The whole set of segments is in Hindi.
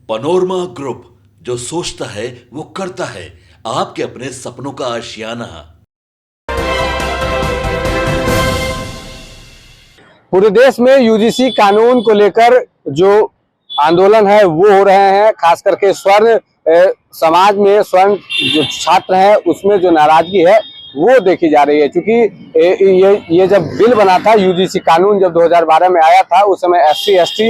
पनोरमा ग्रुप, जो सोचता है वो करता है। आपके अपने सपनों का आशियाना। पूरे देश में यूजीसी कानून को लेकर जो आंदोलन है वो हो रहे हैं। खास करके स्वर्ण समाज में स्वर्ण जो छात्र हैं उसमें जो नाराजगी है वो देखी जा रही है। क्योंकि ये जब बिल बना था, यूजीसी कानून जब 2012 में आया था, उस समय SC ST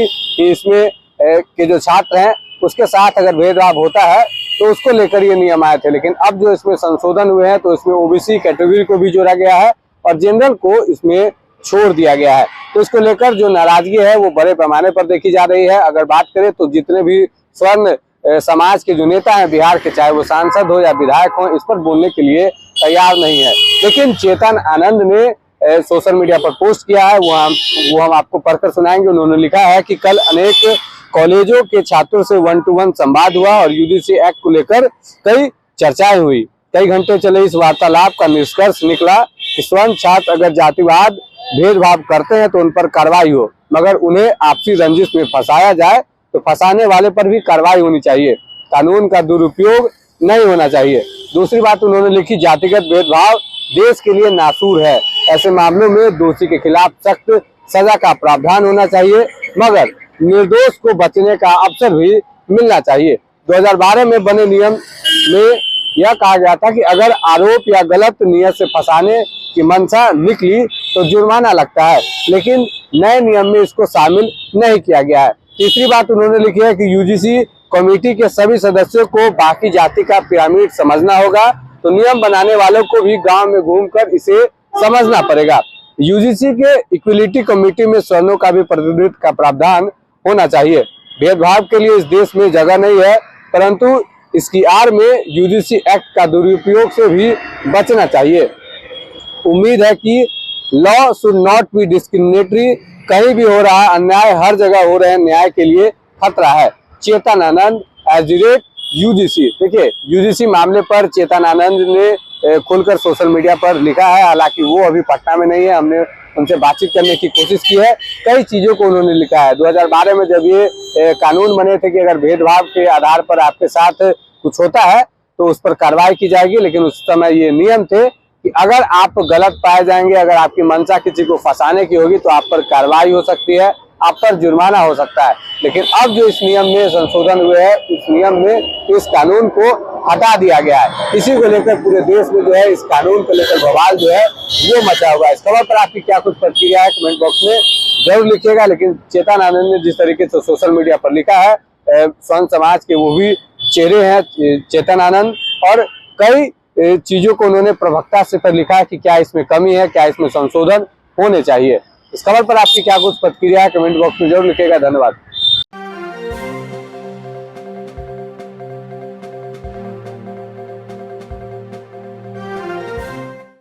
इसमें के जो छात्र हैं उसके साथ अगर भेदभाव होता है तो उसको लेकर ये नियम आए थे। लेकिन अब जो इसमें संशोधन हुए हैं तो इसमें OBC कैटेगरी को भी जोड़ा गया है और जनरल को इसमें छोड़ दिया गया है। तो इसको लेकर जो नाराजगी है वो बड़े पैमाने पर देखी जा रही है। अगर बात करें तो जितने भी स्वर्ण समाज के जो नेता हैं बिहार के, चाहे वो सांसद हो या विधायक हो, इस पर बोलने के लिए तैयार नहीं है। लेकिन चेतन आनंद ने सोशल मीडिया पर पोस्ट किया है, वो हम आपको पढ़कर सुनाएंगे। उन्होंने लिखा है कि कल अनेक कॉलेजों के छात्रों से 1-to-1 संवाद हुआ और यूजीसी एक्ट को लेकर कई चर्चाएं हुई। कई घंटे चले इस वार्तालाप का निष्कर्ष निकला कि स्वर्ण छात्र अगर जातिवाद भेदभाव करते हैं तो उन पर कार्रवाई हो, मगर उन्हें आपसी रंजिश में फंसाया जाए तो फंसाने वाले पर भी कार्रवाई होनी चाहिए। कानून का दुरुपयोग नहीं होना चाहिए। दूसरी बात उन्होंने लिखी, जातिगत भेदभाव देश के लिए नासूर है। ऐसे मामलों में दोषी के खिलाफ सख्त सजा का प्रावधान होना चाहिए, मगर निर्दोष को बचने का अवसर भी मिलना चाहिए। 2012 में बने नियम में यह कहा गया था कि अगर आरोप या गलत नियत से फंसाने की मंशा निकली तो जुर्माना लगता है, लेकिन नए नियम में इसको शामिल नहीं किया गया है। तीसरी बात उन्होंने लिखी है कि यूजीसी कमेटी के सभी सदस्यों को बाकी जाति का पिरामिड समझना होगा, तो नियम बनाने वालों को भी गांव में घूमकर इसे समझना पड़ेगा। यूजीसी के इक्विलिटी कमेटी में स्वर्णों का भी प्रतिनिधित्व का प्रावधान होना चाहिए। भेदभाव के लिए इस देश में जगह नहीं है, परंतु इसकी आड़ में यूजीसी एक्ट का दुरुपयोग से भी बचना चाहिए। उम्मीद है कि law should not be discriminatory. कहीं भी हो रहा अन्याय हर जगह हो रहे हैं, न्याय के लिए खतरा है। चेतन आनंद @UGC। देखिए, यूजीसी मामले पर चेतन आनंद ने खुलकर सोशल मीडिया पर लिखा है। हालांकि वो अभी पटना में नहीं है, हमने उनसे बातचीत करने की कोशिश की है। कई चीजों को उन्होंने लिखा है। 2012 में जब ये कानून बने थे कि अगर भेदभाव के आधार पर आपके साथ कुछ होता है तो उस पर कार्रवाई की जाएगी, लेकिन उस समय ये नियम थे कि अगर आप गलत पाए जाएंगे, अगर आपकी मंशा किसी को फंसाने की होगी तो आप पर कार्रवाई हो सकती है, आप पर जुर्माना हो सकता है। लेकिन अब जो इस नियम में संशोधन हुए हैं, इस नियम में इस कानून को हटा दिया गया है। इसी को लेकर पूरे देश में जो है इस कानून को लेकर बवाल जो है वो मचा हुआ है। इस खबर पर आपकी क्या कुछ प्रतिक्रिया है कमेंट बॉक्स में जरूर लिखिएगा। लेकिन चेतन आनंद ने जिस तरीके से सोशल मीडिया पर लिखा है, स्वर्ण समाज के वो भी चेहरे हैं चेतन आनंद, और कई चीजों को उन्होंने प्रवक्ता से पर लिखा है कि क्या इसमें कमी है, क्या इसमें संशोधन होने चाहिए। इस खबर पर आपकी क्या कुछ प्रतिक्रिया है कमेंट बॉक्स में जरूर लिखिएगा। धन्यवाद।